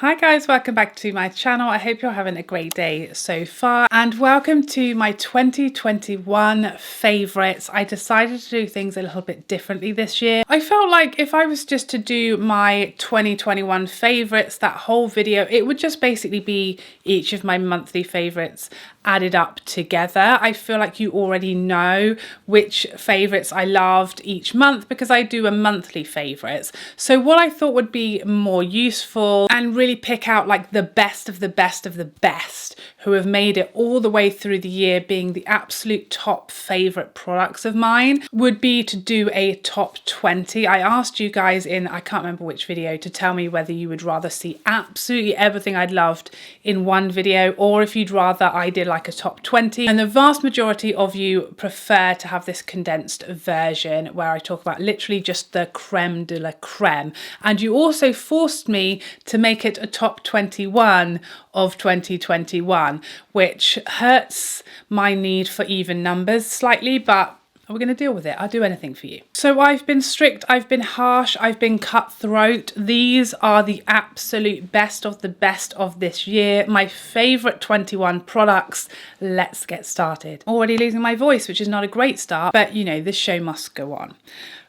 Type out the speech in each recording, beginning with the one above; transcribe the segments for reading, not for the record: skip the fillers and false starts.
Hi guys, welcome back to my channel. I hope you're having a great day so far and welcome to my 2021 favorites. I decided to do things a little bit differently this year. I felt like if I was just to do my 2021 favorites, that whole video, it would just basically be each of my monthly favorites added up together. I feel like you already know which favorites I loved each month because I do a monthly favorites. So what I thought would be more useful and really pick out like the best of the best of the best who have made it all the way through the year being the absolute top favorite products of mine would be to do a top 20. I asked you guys in, I can't remember which video, to tell me whether you would rather see absolutely everything I'd loved in one video or if you'd rather I did like a top 20, and the vast majority of you prefer to have this condensed version where I talk about literally just the creme de la creme, and you also forced me to make it a top 21 of 2021, which hurts my need for even numbers slightly, but we're going to deal with it. I'll do anything for you. So I've been strict, I've been harsh, I've been cutthroat. These are the absolute best of the best of this year. My favorite 21 products. Let's get started. Already losing my voice, which is not a great start, but you know, this show must go on.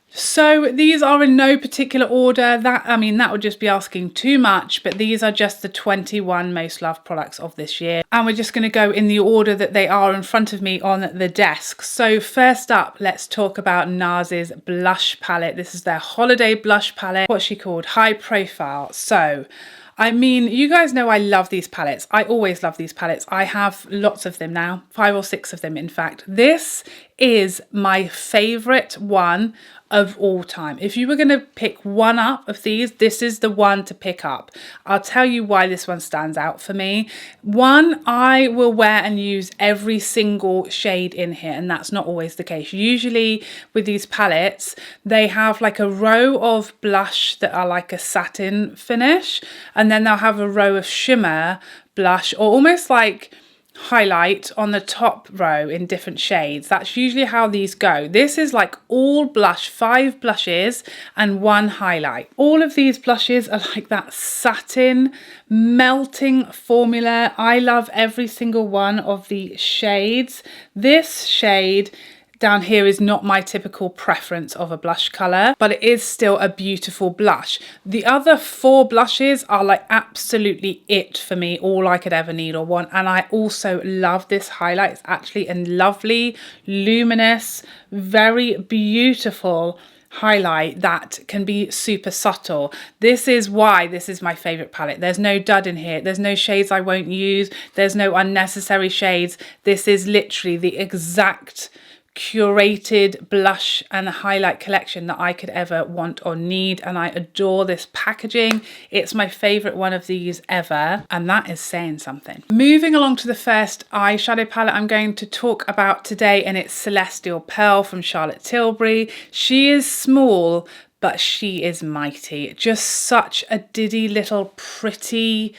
So these are in no particular order. That would just be asking too much, but these are just the 21 most loved products of this year. And we're just going to go in the order that they are in front of me on the desk. So first up, let's talk about Nars's blush palette. This is their holiday blush palette. What's she called? High Profile. So I mean, you guys know I love these palettes. I always love these palettes. I have lots of them now, 5 or 6 of them in fact. This is my favorite one of all time. If you were going to pick one up of these, this is the one to pick up. I'll tell you why this one stands out for me. One, I will wear and use every single shade in here, and that's not always the case. Usually with these palettes, they have like a row of blush that are like a satin finish, and then they'll have a row of shimmer blush or almost like highlight on the top row in different shades. That's usually how these go. This is like all blush, 5 blushes and 1 highlight. All of these blushes are like that satin melting formula. I love every single one of the shades. This shade down here is not my typical preference of a blush colour, but it is still a beautiful blush. The other 4 blushes are like absolutely it for me, all I could ever need or want. And I also love this highlight. It's actually a lovely, luminous, very beautiful highlight that can be super subtle. This is why this is my favorite palette. There's no dud in here. There's no shades I won't use. There's no unnecessary shades. This is literally the exact curated blush and highlight collection that I could ever want or need, and I adore this packaging. It's my favorite one of these ever, and that is saying something. Moving along to the first eyeshadow palette I'm going to talk about today, and it's Celestial Pearl from Charlotte Tilbury. She is small, but she is mighty. Just such a diddy little pretty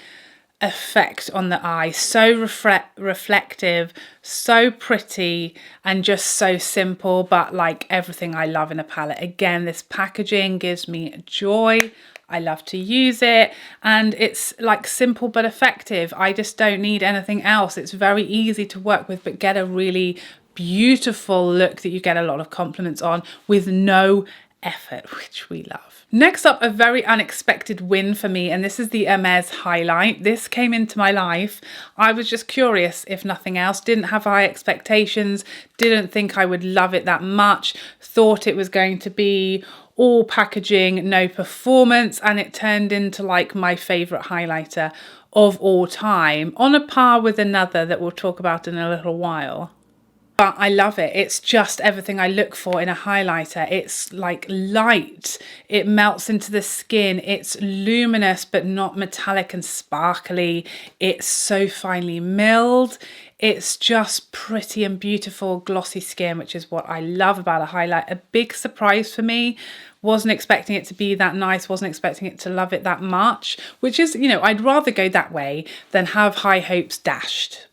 effect on the eye, so reflective, so pretty, and just so simple, but like everything I love in a palette. Again, this packaging gives me joy. I love to use it, and it's like simple but effective. I just don't need anything else. It's very easy to work with, but get a really beautiful look that you get a lot of compliments on with no effort, which we love. Next up, a very unexpected win for me, and this is the Hermes Highlight. This came into my life. I was just curious, if nothing else, didn't have high expectations, didn't think I would love it that much, thought it was going to be all packaging, no performance, and it turned into like my favorite highlighter of all time, on a par with another that we'll talk about in a little while. But I love it. It's just everything I look for in a highlighter. It's like light, it melts into the skin, it's luminous but not metallic and sparkly, it's so finely milled, it's just pretty and beautiful glossy skin, which is what I love about a highlight. A big surprise for me. Wasn't expecting it to be that nice, wasn't expecting it to love it that much, which is, you know, I'd rather go that way than have high hopes dashed.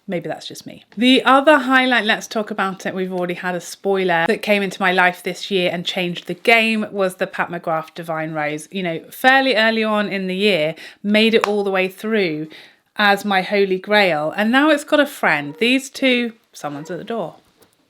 Maybe that's just me. The other highlight, let's talk about it, we've already had a spoiler, that came into my life this year and changed the game, was the Pat McGrath Divine Rose. You know, fairly early on in the year, made it all the way through as my holy grail, and now it's got a friend. These two, someone's at the door.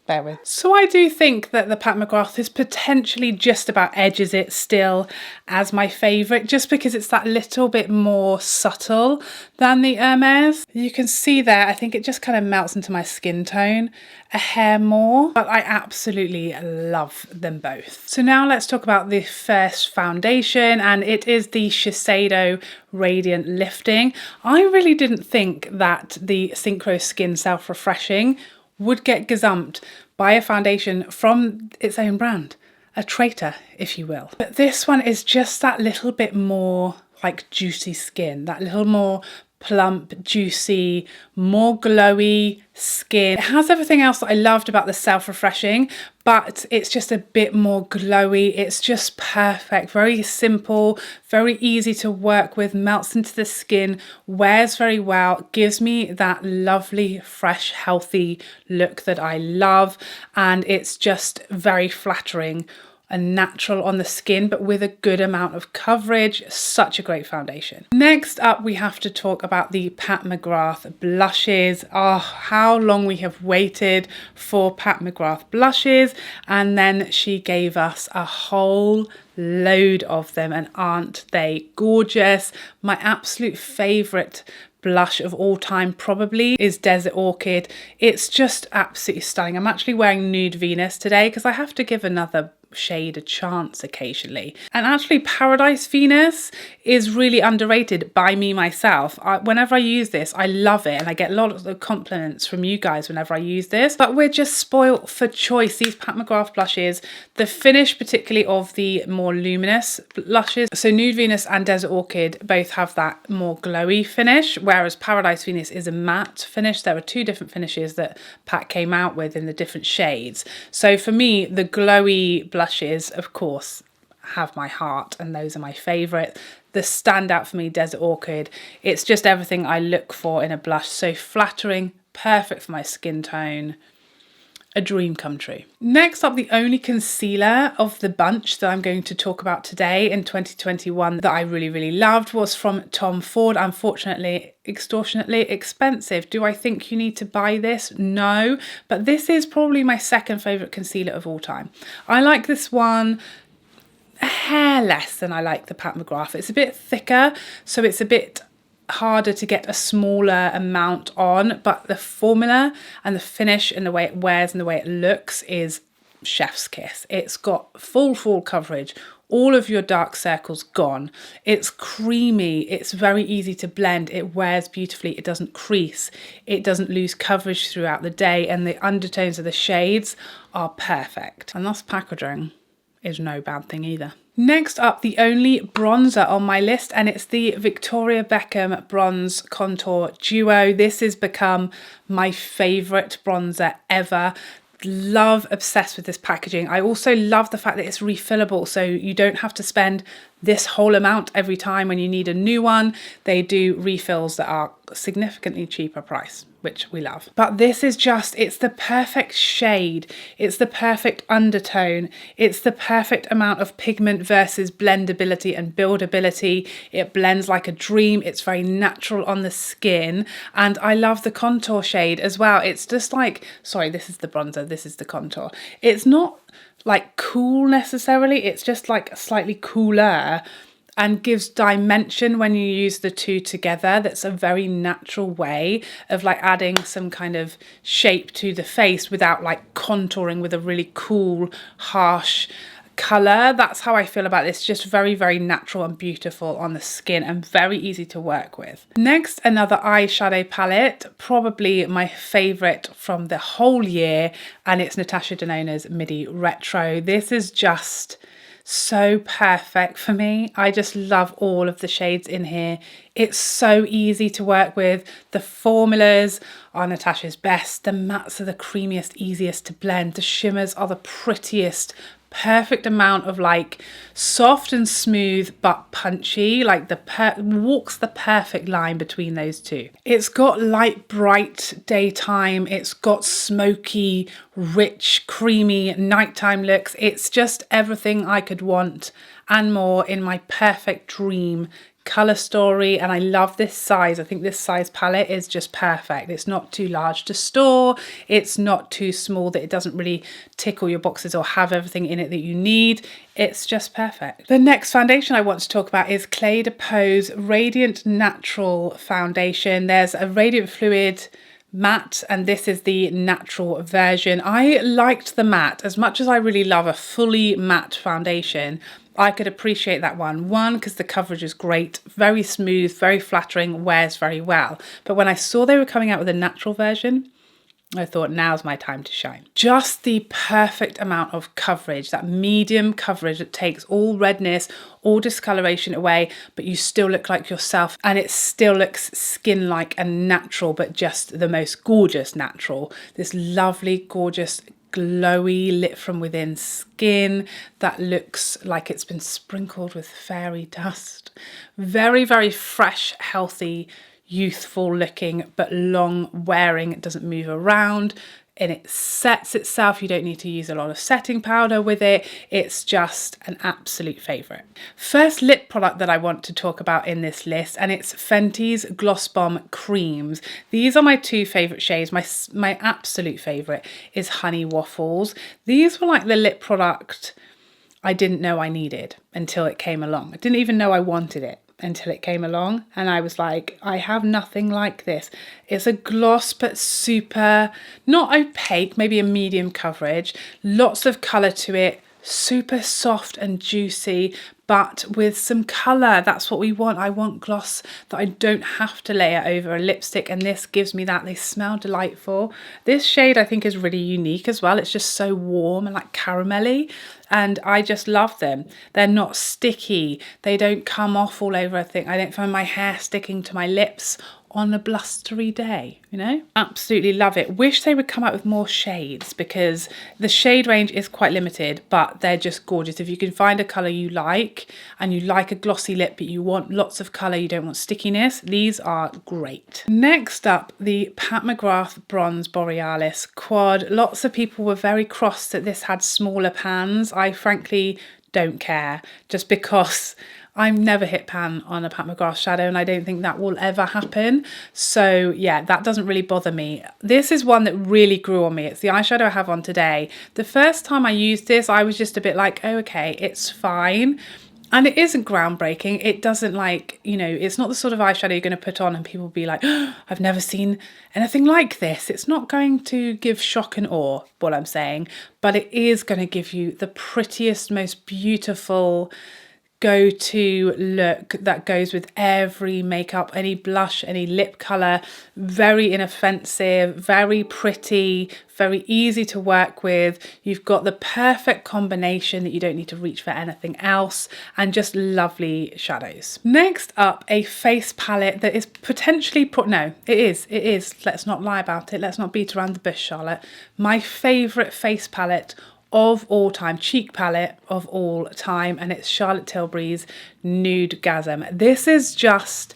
Bear with. So I do think that the Pat McGrath is potentially just about edges it still as my favourite, just because it's that little bit more subtle than the Hermes. You can see there, I think it just kind of melts into my skin tone a hair more, but I absolutely love them both. So now let's talk about the first foundation, and it is the Shiseido Radiant Lifting. I really didn't think that the Synchro Skin Self Refreshing would get gazumped by a foundation from its own brand, a traitor, if you will. But this one is just that little bit more like juicy skin, that little more plump, juicy, more glowy skin. It has everything else that I loved about the self-refreshing, but it's just a bit more glowy. It's just perfect, very simple, very easy to work with, melts into the skin, wears very well, gives me that lovely, fresh, healthy look that I love, and it's just very flattering and natural on the skin, but with a good amount of coverage. Such a great foundation. Next up, we have to talk about the Pat McGrath blushes. Oh, how long we have waited for Pat McGrath blushes, and then she gave us a whole load of them, and aren't they gorgeous? My absolute favorite blush of all time probably is Desert Orchid. It's just absolutely stunning. I'm actually wearing Nude Venus today because I have to give another shade a chance occasionally. And actually Paradise Venus is really underrated by me myself. Whenever I use this, I love it, and I get a lot of compliments from you guys whenever I use this, but we're just spoilt for choice. These Pat McGrath blushes, the finish particularly of the more luminous blushes, so Nude Venus and Desert Orchid both have that more glowy finish, whereas Paradise Venus is a matte finish. There are two different finishes that Pat came out with in the different shades. So for me, the glowy blushes, of course, have my heart, and those are my favourite. The standout for me, Desert Orchid, it's just everything I look for in a blush. So flattering, perfect for my skin tone, a dream come true. Next up, the only concealer of the bunch that I'm going to talk about today in 2021 that I really loved was from Tom Ford. Unfortunately, extortionately expensive. Do I think you need to buy this? No, but this is probably my second favourite concealer of all time. I like this one a hair less than I like the Pat McGrath. It's a bit thicker, so it's a bit harder to get a smaller amount on, but the formula and the finish and the way it wears and the way it looks is chef's kiss. It's got full coverage, all of your dark circles gone. It's creamy, it's very easy to blend, it wears beautifully, it doesn't crease, it doesn't lose coverage throughout the day, and the undertones of the shades are perfect. And this packaging is no bad thing either. Next up, the only bronzer on my list, and it's the Victoria Beckham Bronze Contour Duo. This has become my favourite bronzer ever. Love, obsessed with this packaging. I also love the fact that it's refillable, so you don't have to spend this whole amount every time when you need a new one. They do refills that are significantly cheaper price, which we love. But this is just, it's the perfect shade, it's the perfect undertone, it's the perfect amount of pigment versus blendability and buildability. It blends like a dream, it's very natural on the skin, and I love the contour shade as well. It's just like, sorry, this is the bronzer, this is the contour. It's not like cool necessarily, it's just like slightly cooler and gives dimension when you use the two together. That's a very natural way of like adding some kind of shape to the face without like contouring with a really cool, harsh colour. That's how I feel about this. Just very natural and beautiful on the skin and very easy to work with. Next, another eyeshadow palette, probably my favourite from the whole year, and it's Natasha Denona's Midi Retro. This is just so perfect for me. I just love all of the shades in here. It's so easy to work with. The formulas are Natasha's best. The mattes are the creamiest, easiest to blend. The shimmers are the prettiest perfect amount of like soft and smooth but punchy, like walks the perfect line between those two. It's got light bright daytime, it's got smoky, rich, creamy nighttime looks. It's just everything I could want and more in my perfect dream color story. And I love this size. I think this size palette is just perfect. It's not too large to store, it's not too small that it doesn't really tickle your boxes or have everything in it that you need. It's just perfect. The next foundation I want to talk about is Clé de Peau's Radiant Natural Foundation. There's a Radiant Fluid matte and this is the natural version. I liked the matte as much as I really love a fully matte foundation. I could appreciate that one because the coverage is great, very smooth, very flattering, wears very well. But when I saw they were coming out with a natural version, I thought now's my time to shine. Just the perfect amount of coverage, that medium coverage that takes all redness, all discoloration away, but you still look like yourself and it still looks skin-like and natural, but just the most gorgeous natural. This lovely, gorgeous, glowy lit from within skin that looks like it's been sprinkled with fairy dust. Very, very fresh, healthy, youthful looking, but long wearing. It doesn't move around and it sets itself. You don't need to use a lot of setting powder with it. It's just an absolute favorite. First lip product that I want to talk about in this list, and it's Fenty's Gloss Bomb Creams. These are my two favorite shades. My absolute favorite is Honey Waffles. These were like the lip product I didn't know I needed until it came along. I didn't even know I wanted it until it came along, and I was like, I have nothing like this. It's a gloss but super, not opaque, maybe a medium coverage, lots of colour to it, super soft and juicy, but with some colour. That's what we want. I want gloss that I don't have to layer over a lipstick, and this gives me that. They smell delightful. This shade I think is really unique as well. It's just so warm and like caramelly, and I just love them. They're not sticky. They don't come off all over a thing. I don't find my hair sticking to my lips on a blustery day, you know? Absolutely love it. Wish they would come out with more shades because the shade range is quite limited, but they're just gorgeous. If you can find a colour you like and you like a glossy lip but you want lots of colour, you don't want stickiness, these are great. Next up, the Pat McGrath Bronze Borealis Quad. Lots of people were very cross that this had smaller pans. I frankly don't care, just because I've never hit pan on a Pat McGrath shadow and I don't think that will ever happen. So yeah, that doesn't really bother me. This is one that really grew on me. It's the eyeshadow I have on today. The first time I used this, I was just a bit like, oh, okay, it's fine. And it isn't groundbreaking. It doesn't like, you know, it's not the sort of eyeshadow you're going to put on and people will be like, oh, I've never seen anything like this. It's not going to give shock and awe, what I'm saying, but it is going to give you the prettiest, most beautiful go-to look that goes with every makeup, any blush, any lip color. Very inoffensive, very pretty, very easy to work with. You've got the perfect combination that you don't need to reach for anything else, and just lovely shadows. Next up, a face palette that is potentially it is. Let's not lie about it. Let's not beat around the bush, Charlotte. My favorite face palette of all time, cheek palette of all time, and it's Charlotte Tilbury's Nudegasm. This is just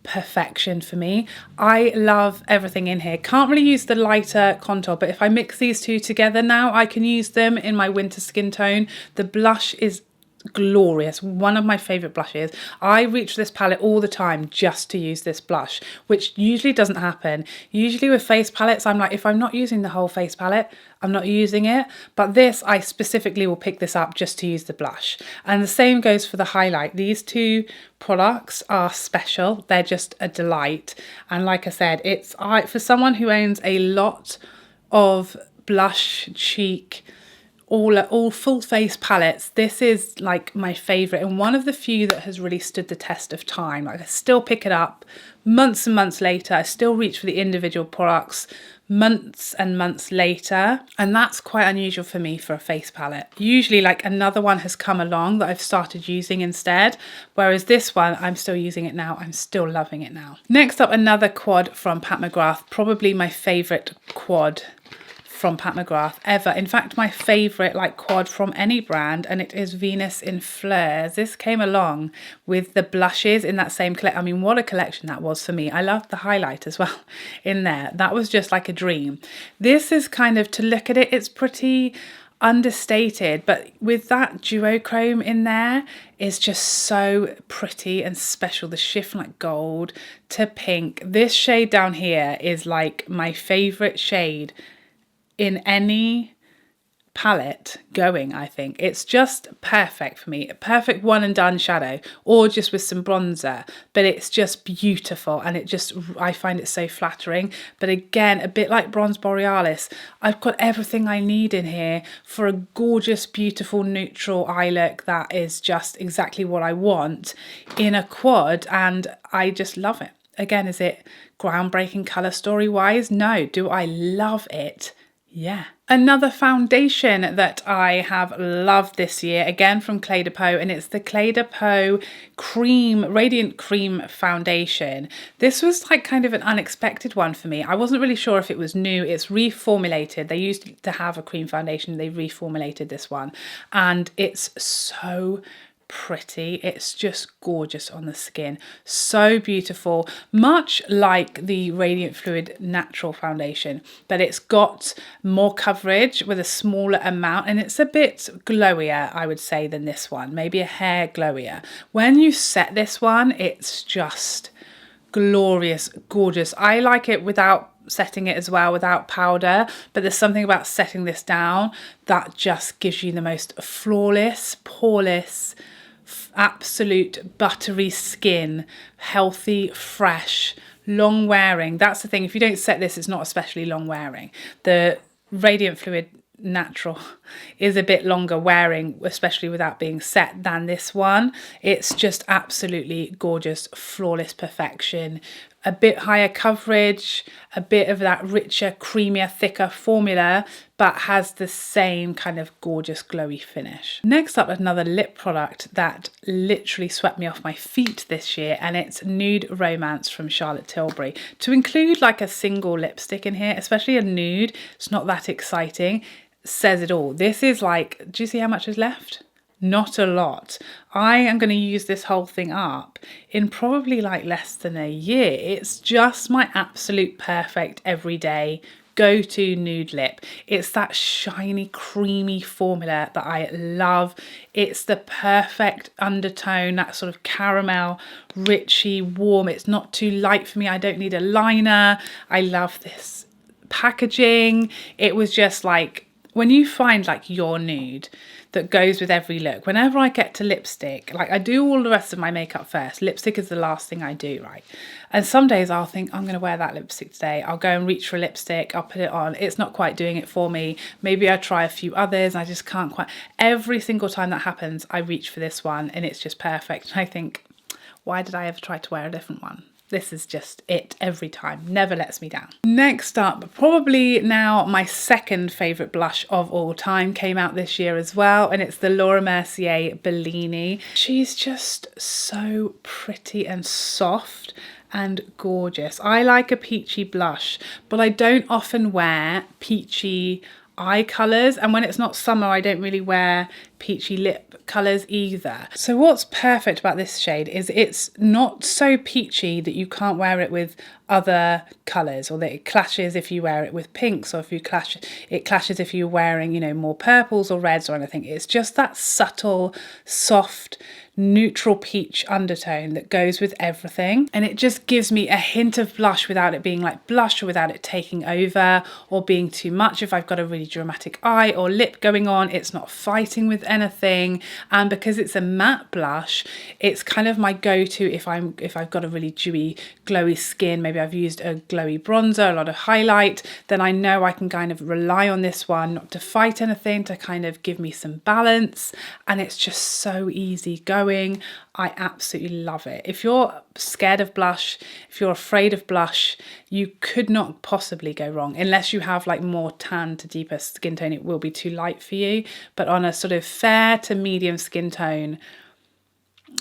perfection for me. I love everything in here. Can't really use the lighter contour, but if I mix these two together now, I can use them in my winter skin tone. The blush is glorious, one of my favorite blushes. I reach for this palette all the time just to use this blush, which usually doesn't happen. Usually with face palettes, I'm like, if I'm not using the whole face palette, I'm not using it. But this, I specifically will pick this up just to use the blush. And the same goes for the highlight. These two products are special. They're just a delight. And like I said, it's for someone who owns a lot of blush, cheek, all full face palettes, this is like my favorite and one of the few that has really stood the test of time. Like I still pick it up months and months later. I still reach for the individual products months and months later, and that's quite unusual for me for a face palette. Usually like another one has come along that I've started using instead, whereas this one, I'm still using it now. I'm still loving it now. Next up, another quad from Pat McGrath, probably my favorite quad from Pat McGrath ever. In fact, my favourite like quad from any brand, and it is Venus in Fleurs. This came along with the blushes in that same collection. I mean, what a collection that was for me. I loved the highlight as well in there. That was just like a dream. This is kind of, to look at it, it's pretty understated, but with that duochrome in there is just so pretty and special. The shift from like gold to pink. This shade down here is like my favorite shade in any palette going. I think it's just perfect for me. A perfect one and done shadow, or just with some bronzer, but it's just beautiful, and it just, I find it so flattering. But again, a bit like Bronze Borealis, I've got everything I need in here for a gorgeous, beautiful neutral eye look that is just exactly what I want in a quad, and I just love it. Again, is it groundbreaking color story wise? No. Do I love it? Yeah. Another foundation that I have loved this year, again from Clé de Peau, and it's the Clé de Peau Cream, Radiant Cream Foundation. This was like kind of an unexpected one for me. I wasn't really sure if it was new. It's reformulated. They used to have a cream foundation. They reformulated this one, and it's so pretty. It's just gorgeous on the skin, so beautiful, much like the Radiant Fluid Natural Foundation, but it's got more coverage with a smaller amount, and it's a bit glowier, I would say, than this one, maybe a hair glowier. When you set this one, it's just glorious, gorgeous. I like it without setting it as well, without powder, but there's something about setting this down that just gives you the most flawless, poreless, absolute buttery skin, healthy, fresh, long wearing. That's the thing, if you don't set this, it's not especially long wearing. The Radiant Fluid Natural is a bit longer wearing, especially without being set, than this one. It's just absolutely gorgeous, flawless perfection. A bit higher coverage, a bit of that richer, creamier, thicker formula, but has the same kind of gorgeous glowy finish. Next up, another lip product that literally swept me off my feet this year, and it's Nude Romance from Charlotte Tilbury. To include like a single lipstick in here, especially a nude, it's not that exciting, says it all. This is like, do you see how much is left? Not a lot. I am going to use this whole thing up in probably like less than a year. It's just my absolute perfect everyday go-to nude lip. It's that shiny, creamy formula that I love. It's the perfect undertone, that sort of caramel, richy, warm. It's not too light for me. I don't need a liner. I love this packaging. It was just like, when you find like your nude that goes with every look, whenever I get to lipstick, like I do all the rest of my makeup first, lipstick is the last thing I do, right? And some days I'll think, I'm going to wear that lipstick today. I'll go and reach for a lipstick, I'll put it on. It's not quite doing it for me. Maybe I try a few others, I just can't quite. Every single time that happens, I reach for this one and it's just perfect. And I think, why did I ever try to wear a different one? This is just it every time, never lets me down. Next up, probably now my second favourite blush of all time, came out this year as well, and it's the Laura Mercier Bellini. She's just so pretty and soft and gorgeous. I like a peachy blush, but I don't often wear peachy eye colours, and when it's not summer I don't really wear peachy lip colours either. So what's perfect about this shade is it's not so peachy that you can't wear it with other colours, or that it clashes if you wear it with pinks, or if you it clashes if you're wearing, you know, more purples or reds or anything. It's just that subtle, soft, neutral peach undertone that goes with everything, and it just gives me a hint of blush without it being like blush, or without it taking over or being too much. If I've got a really dramatic eye or lip going on, it's not fighting with anything. And because it's a matte blush, it's kind of my go-to if I've got a really dewy, glowy skin. Maybe I've used a glowy bronzer, a lot of highlight, then I know I can kind of rely on this one not to fight anything, to kind of give me some balance, and it's just so easy going. I absolutely love it. If you're scared of blush, if you're afraid of blush, you could not possibly go wrong, unless you have like more tan to deeper skin tone. It will be too light for you, but on a sort of fair to medium skin tone,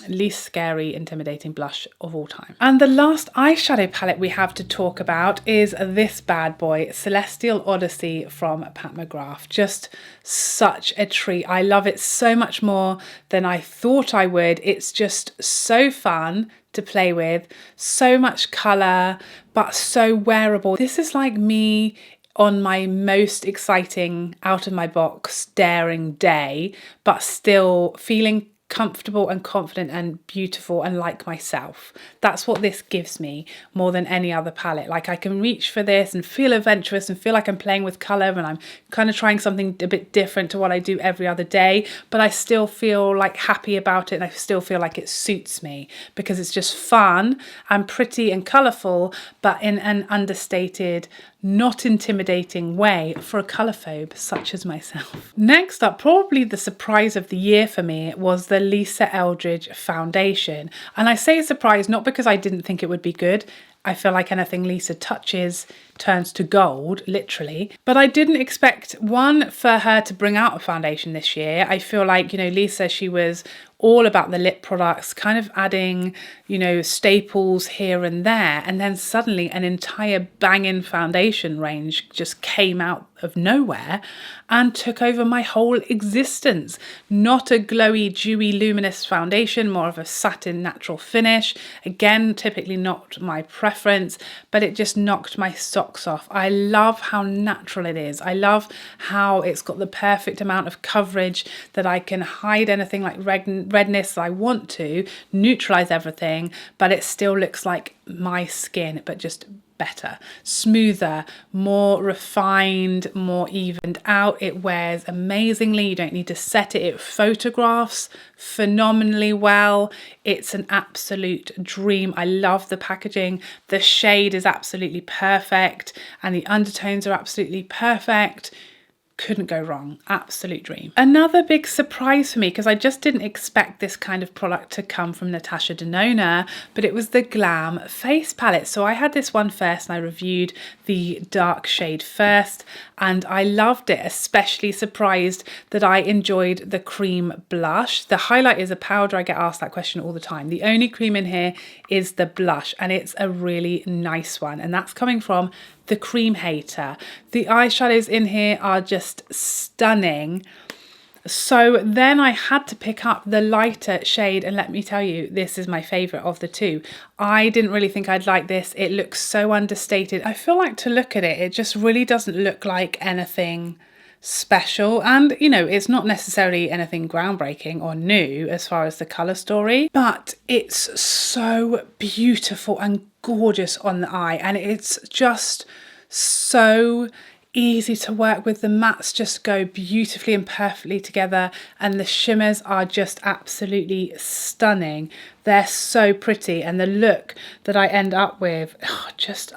least scary, intimidating blush of all time. And the last eyeshadow palette we have to talk about is this bad boy, Celestial Odyssey from Pat McGrath. Just such a treat. I love it so much more than I thought I would. It's just so fun to play with, so much colour, but so wearable. This is like me on my most exciting, out of my box, daring day, but still feeling comfortable and confident and beautiful and like myself. That's what this gives me more than any other palette. Like, I can reach for this and feel adventurous and feel like I'm playing with colour and I'm kind of trying something a bit different to what I do every other day, but I still feel like happy about it and I still feel like it suits me because it's just fun and pretty and colourful, but in an understated, not intimidating way for a colourphobe such as myself. Next up, probably the surprise of the year for me was the Lisa Eldridge foundation. And I say surprise not because I didn't think it would be good. I feel like anything Lisa touches turns to gold, literally. But I didn't expect, one, for her to bring out a foundation this year. I feel like, you know, Lisa, she was all about the lip products, kind of adding, you know, staples here and there. And then suddenly an entire banging foundation range just came out of nowhere and took over my whole existence. Not a glowy, dewy, luminous foundation, more of a satin natural finish. Again, typically not my preference, but it just knocked my socks off. I love how natural it is. I love how it's got the perfect amount of coverage that I can hide anything like redness I want to, neutralize everything, but it still looks like my skin, but just better, smoother, more refined, more evened out. It wears amazingly. You don't need to set it. It photographs phenomenally well. It's an absolute dream. I love the packaging. The shade is absolutely perfect and the undertones are absolutely perfect. Couldn't go wrong. Absolute dream. Another big surprise for me, because I just didn't expect this kind of product to come from Natasha Denona, but it was the Glam face palette. So I had this one first and I reviewed the dark shade first and I loved it, especially surprised that I enjoyed the cream blush. The highlight is a powder. I get asked that question all the time. The only cream in here is the blush and it's a really nice one, and that's coming from the Cream Hater. The eyeshadows in here are just stunning. So then I had to pick up the lighter shade, and let me tell you, this is my favourite of the two. I didn't really think I'd like this. It looks so understated. I feel like to look at it, it just really doesn't look like anything special, and you know, it's not necessarily anything groundbreaking or new as far as the colour story, but it's so beautiful and gorgeous on the eye, and it's just so easy to work with. The mattes just go beautifully and perfectly together, and the shimmers are just absolutely stunning. They're so pretty, and the look that I end up with,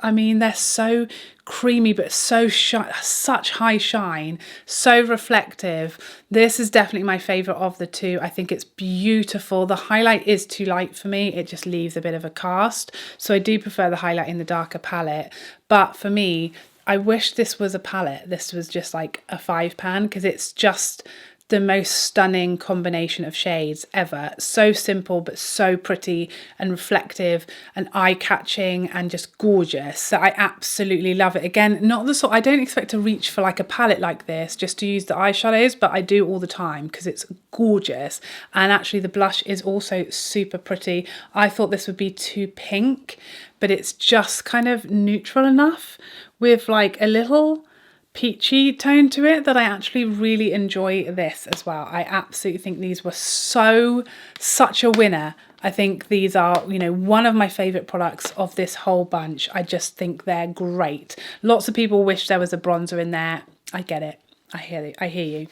I mean, they're so creamy but so such high shine, so reflective. This is definitely my favorite of the two. I think it's beautiful. The highlight is too light for me. It just leaves a bit of a cast, so I do prefer the highlight in the darker palette. But for me, I wish this was a palette. This was just like a 5-pan, because it's just the most stunning combination of shades ever. So simple, but so pretty and reflective and eye-catching and just gorgeous. So I absolutely love it. Again, not the sort, I don't expect to reach for like a palette like this just to use the eyeshadows, but I do all the time because it's gorgeous. And actually the blush is also super pretty. I thought this would be too pink, but it's just kind of neutral enough with like a little peachy tone to it that I actually really enjoy this as well. I absolutely think these were such a winner. I think these are, you know, one of my favorite products of this whole bunch. I just think they're great. Lots of people wish there was a bronzer in there. I get it. I hear you.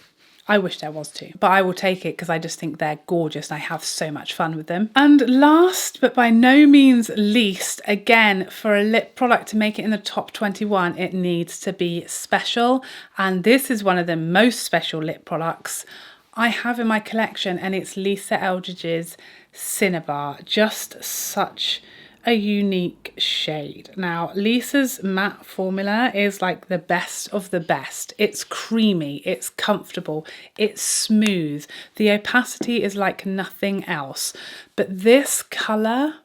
I wish there was too, but I will take it because I just think they're gorgeous and I have so much fun with them. And last but by no means least, again, for a lip product to make it in the top 21, it needs to be special. And this is one of the most special lip products I have in my collection, and it's Lisa Eldridge's Cinnabar. Just such a unique shade. Now, Lisa's matte formula is like the best of the best. It's creamy, it's comfortable, it's smooth. The opacity is like nothing else. But this colour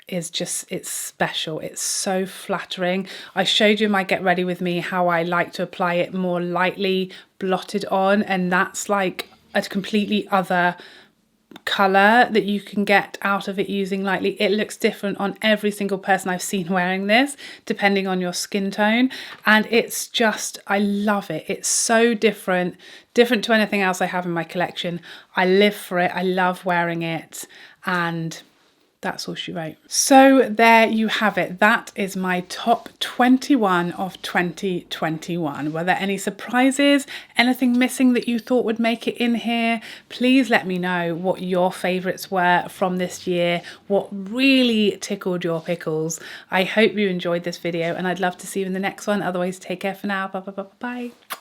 is just, it's special. It's so flattering. I showed you in my Get Ready With Me how I like to apply it more lightly blotted on, and that's like a completely other colour that you can get out of it using lightly. It looks different on every single person I've seen wearing this, depending on your skin tone, and it's just, I love it. It's so different to anything else I have in my collection. I live for it. I love wearing it, and that's all she wrote. So there you have it. That is my top 21 of 2021. Were there any surprises? Anything missing that you thought would make it in here? Please let me know what your favourites were from this year. What really tickled your pickles. I hope you enjoyed this video, and I'd love to see you in the next one. Otherwise, take care for now. Bye bye bye bye.